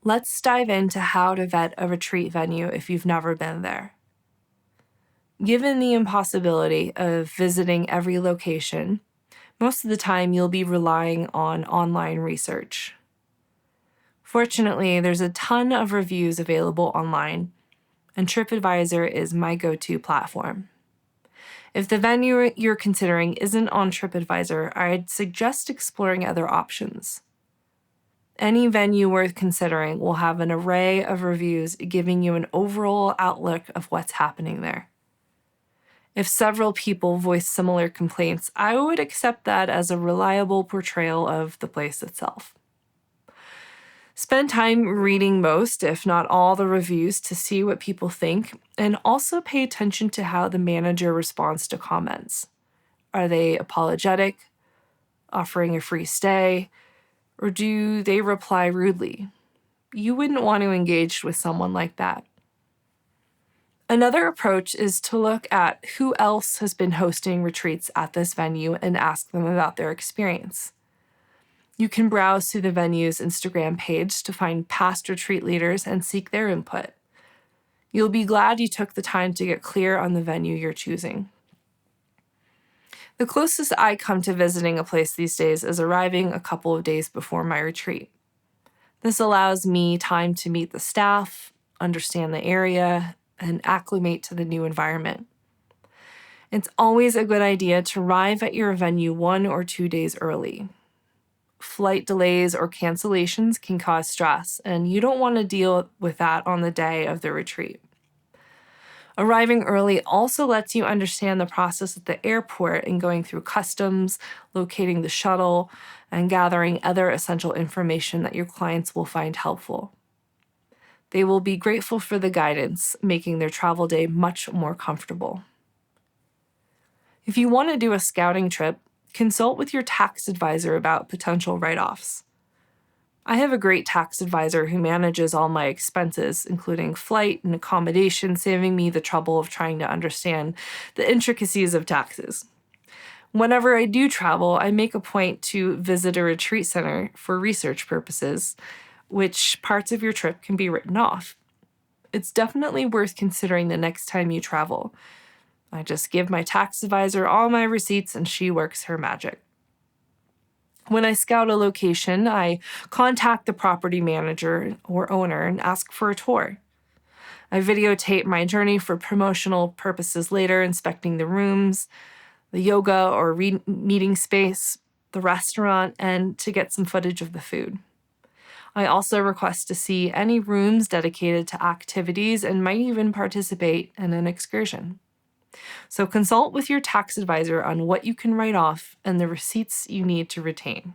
Let's dive into how to vet a retreat venue if you've never been there. Given the impossibility of visiting every location, most of the time you'll be relying on online research. Fortunately, there's a ton of reviews available online, and TripAdvisor is my go-to platform. If the venue you're considering isn't on TripAdvisor, I'd suggest exploring other options. Any venue worth considering will have an array of reviews giving you an overall outlook of what's happening there. If several people voice similar complaints, I would accept that as a reliable portrayal of the place itself. Spend time reading most, if not all, the reviews to see what people think, and also pay attention to how the manager responds to comments. Are they apologetic, offering a free stay, or do they reply rudely? You wouldn't want to engage with someone like that. Another approach is to look at who else has been hosting retreats at this venue and ask them about their experience. You can browse through the venue's Instagram page to find past retreat leaders and seek their input. You'll be glad you took the time to get clear on the venue you're choosing. The closest I come to visiting a place these days is arriving a couple of days before my retreat. This allows me time to meet the staff, understand the area, and acclimate to the new environment. It's always a good idea to arrive at your venue 1 or 2 days early. Flight delays or cancellations can cause stress, and you don't want to deal with that on the day of the retreat. Arriving early also lets you understand the process at the airport and going through customs, locating the shuttle, and gathering other essential information that your clients will find helpful. They will be grateful for the guidance, making their travel day much more comfortable. If you want to do a scouting trip, consult with your tax advisor about potential write-offs. I have a great tax advisor who manages all my expenses, including flight and accommodation, saving me the trouble of trying to understand the intricacies of taxes. Whenever I do travel, I make a point to visit a retreat center for research purposes, which parts of your trip can be written off. It's definitely worth considering the next time you travel. I just give my tax advisor all my receipts and she works her magic. When I scout a location, I contact the property manager or owner and ask for a tour. I videotape my journey for promotional purposes later, inspecting the rooms, the yoga or meeting space, the restaurant, and to get some footage of the food. I also request to see any rooms dedicated to activities and might even participate in an excursion. So consult with your tax advisor on what you can write off and the receipts you need to retain.